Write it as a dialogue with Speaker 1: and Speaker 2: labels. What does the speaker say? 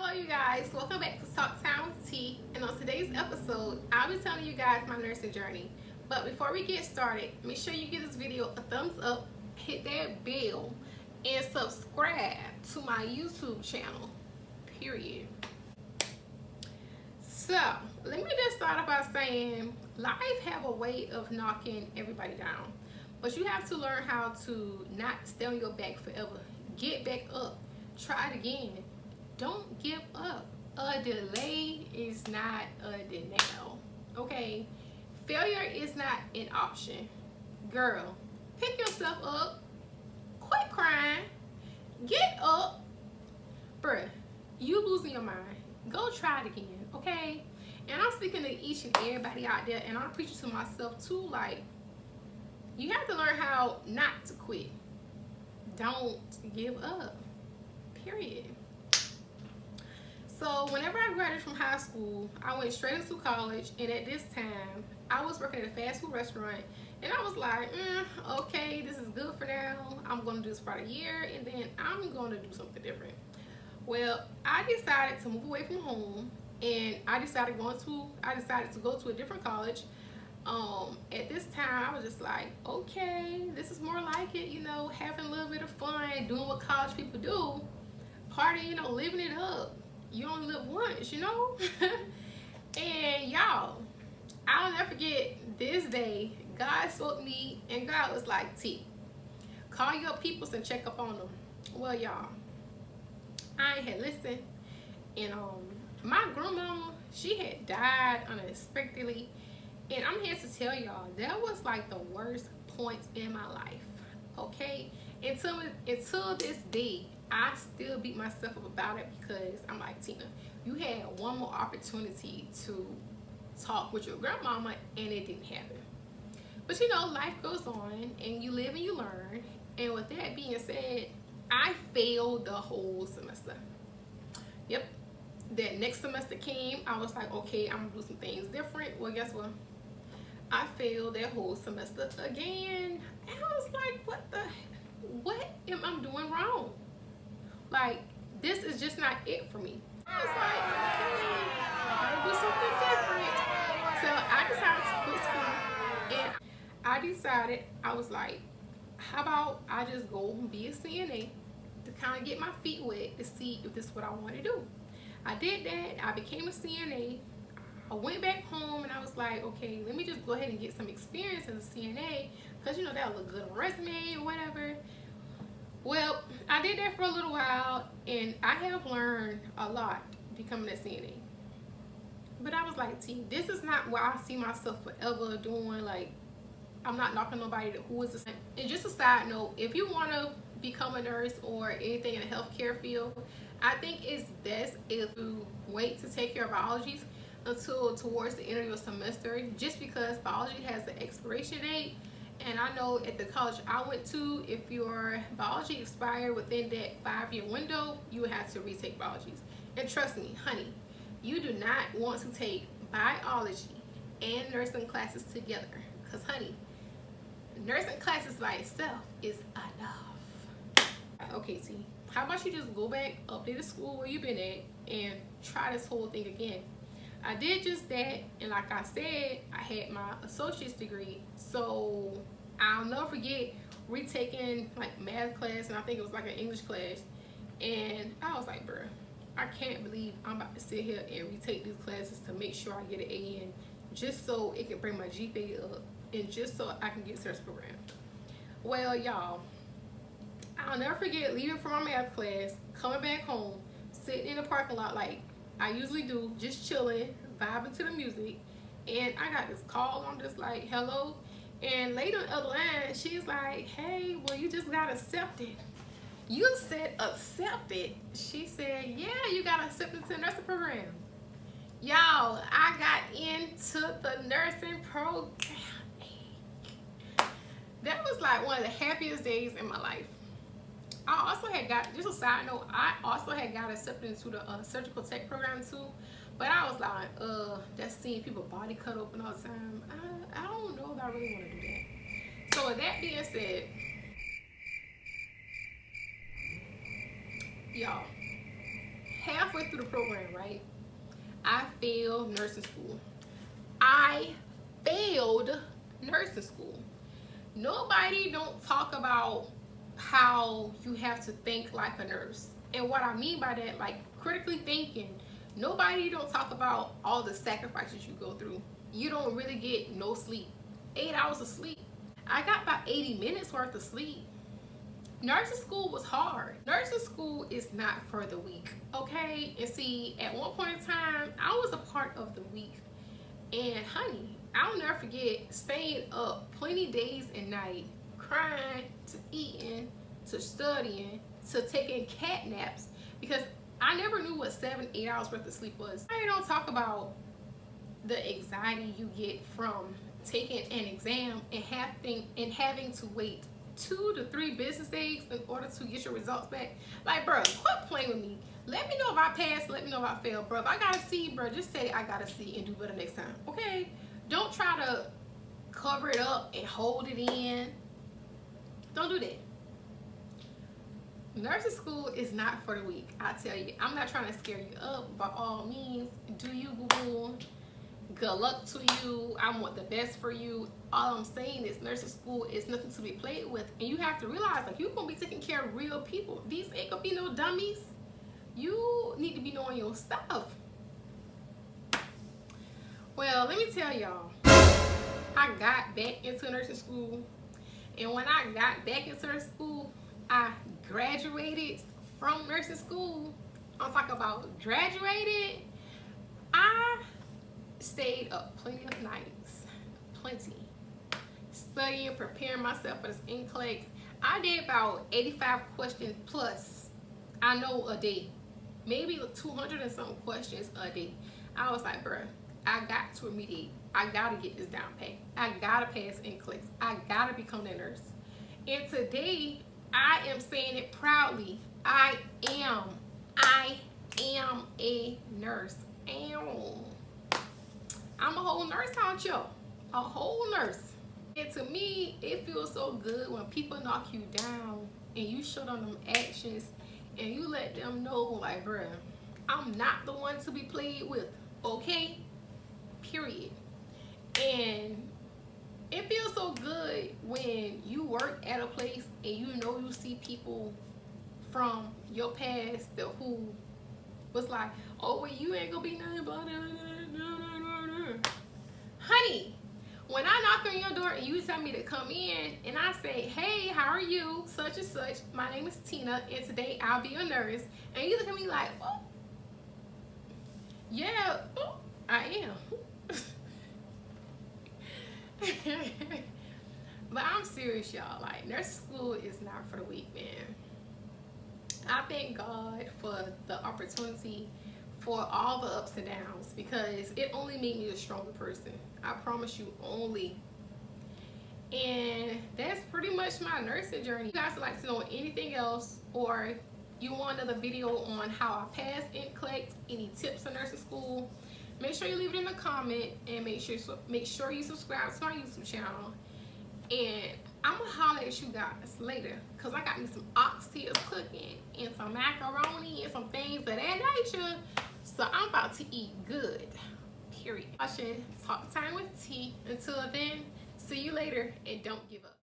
Speaker 1: Hello you guys, welcome back to Talk Time with T, and on today's episode I'll be telling you guys my nursing journey. But before we get started, make sure you give this video a thumbs up, hit that bell, and subscribe to my YouTube channel, period. So let me just start off by saying life have a way of knocking everybody down, but you have to learn how to not stay on your back forever. Get back up, try it again. Don't give up. A delay is not a denial, okay? Failure is not an option. Girl, pick yourself up, quit crying, get up. Bruh, you losing your mind. Go try it again, okay? And I'm speaking to each and everybody out there, and I'm preaching to myself too, like, you have to learn how not to quit. Don't give up, period. So whenever I graduated from high school, I went straight into college, and at this time, I was working at a fast food restaurant, and I was like, okay, this is good for now. I'm going to do this for about a year, and then I'm going to do something different. Well, I decided to move away from home, and I decided to go to a different college. At this time, I was just like, okay, this is more like it, you know, having a little bit of fun, doing what college people do, partying, you know, living it up. You only live once, you know? And y'all, I'll never forget this day. God spoke to me, and God was like, T, call your peoples and check up on them. Well, y'all, I had listened, and my grandmama, she had died unexpectedly, and I'm here to tell y'all that was like the worst points in my life, okay? Until this day, I still beat myself up about it, because I'm like, Tina, you had one more opportunity to talk with your grandmama, and it didn't happen. But you know, life goes on, and you live and you learn. And with that being said, I failed the whole semester. Yep. That next semester came, I was like, okay, I'm gonna do some things different. Well, guess what? I failed that whole semester again. And I was like, what am I doing wrong? Like, this is just not it for me. I was like, okay, I gotta do something different. So I decided to quit school, and I decided, I was like, how about I just go and be a CNA to kind of get my feet wet to see if this is what I want to do. I did that. I became a CNA. I went back home, and I was like, okay, let me just go ahead and get some experience as a CNA, because you know that'll look good on a resume or whatever. Well, I did that for a little while, and I have learned a lot becoming a CNA. But I was like, T, this is not what I see myself forever doing. Like, I'm not knocking nobody who is the same. And just a side note, if you want to become a nurse or anything in the healthcare field, I think it's best if you wait to take your biologies until towards the end of your semester, just because biology has an expiration date. And I know at the college I went to, if your biology expired within that 5-year window, you would have to retake biologies. And trust me, honey, you do not want to take biology and nursing classes together, because honey, nursing classes by itself is enough. Okay, T, how about you just go back, update the school where you've been at, and try this whole thing again. I did just that, and like I said, I had my associate's degree, so I'll never forget retaking like math class, and I think it was like an English class, and I was like, bruh, I can't believe I'm about to sit here and retake these classes to make sure I get an A in, just so it can bring my GPA up, and just so I can get search program. Well, y'all, I'll never forget leaving from my math class, coming back home, sitting in the parking lot like I usually do, just chilling, vibing to the music, and I got this call. I'm just like, hello, and later on the other line, she's like, hey, well, you just got accepted. You said accepted? She said, yeah, you got accepted to the nursing program. Y'all, I got into the nursing program. That was like one of the happiest days in my life. I also had got, just a side note, I also had got accepted into the surgical tech program too. But I was like, that's seeing people body cut open all the time. I don't know if I really want to do that. So with that being said, y'all, halfway through the program, right? I failed nursing school. I failed nursing school. Nobody don't talk about how you have to think like a nurse. And what I mean by that, like critically thinking, nobody don't talk about all the sacrifices you go through. You don't really get no sleep. 8 hours of sleep. I got about 80 minutes worth of sleep. Nursing school was hard. Nursing school is not for the weak, okay? And see, at one point in time, I was a part of the weak. And honey, I'll never forget staying up plenty days and night, crying, to eating, to studying, to taking cat naps, because I never knew what 7-8 hours worth of sleep was. I don't talk about the anxiety you get from taking an exam and having to wait 2 to 3 business days in order to get your results back. Like, bro, quit playing with me. Let me know if I passed. Let me know if I failed, bro. If I got a C, bro, just say I got a C and do better next time, okay? Don't try to cover it up and hold it in. Don't do that. Nursing school is not for the weak. I tell you, I'm not trying to scare you up. By all means, do you, boo-boo. Good luck to you. I want the best for you. All I'm saying is nursing school is nothing to be played with. And you have to realize, like, you're going to be taking care of real people. These ain't going to be no dummies. You need to be knowing your stuff. Well, let me tell y'all, I got back into nursing school. And when I got back into nursing school, I graduated from nursing school. I'm talking about graduated. I stayed up plenty of nights, plenty, studying, preparing myself for this NCLEX. I did about 85 questions plus, I know, a day, maybe 200 and something questions a day. I was like, bruh, I got to remediate. I gotta get this down pat. I gotta pass NCLEX. I gotta become a nurse. And today, I am saying it proudly. I am a nurse. I'm a whole nurse out here, a whole nurse. And to me, it feels so good when people knock you down and you show them actions and you let them know, like, bruh, I'm not the one to be played with, okay? Period. And it feels so good when you work at a place and you know you see people from your past that who was like, oh, well, you ain't gonna be nothing, blah, blah, blah, blah. Honey, when I knock on your door and you tell me to come in and I say, hey, how are you, such and such, my name is Tina and today I'll be a nurse, and you look at me like, oh, yeah, oh, I am. But I'm serious, y'all. Like, nursing school is not for the weak, man. I thank God for the opportunity, for all the ups and downs, because it only made me a stronger person. I promise you, only. And that's pretty much my nursing journey. If you guys would like to know anything else, or you want another video on how I passed NCLEX, any tips on nursing school, make sure you leave it in the comment, and make sure you subscribe to my YouTube channel. And I'm gonna holler at you guys later, because I got me some oxtails cooking and some macaroni and some things of that nature. So I'm about to eat good, period. Watching Talk Time with T. Until then, see you later, and don't give up.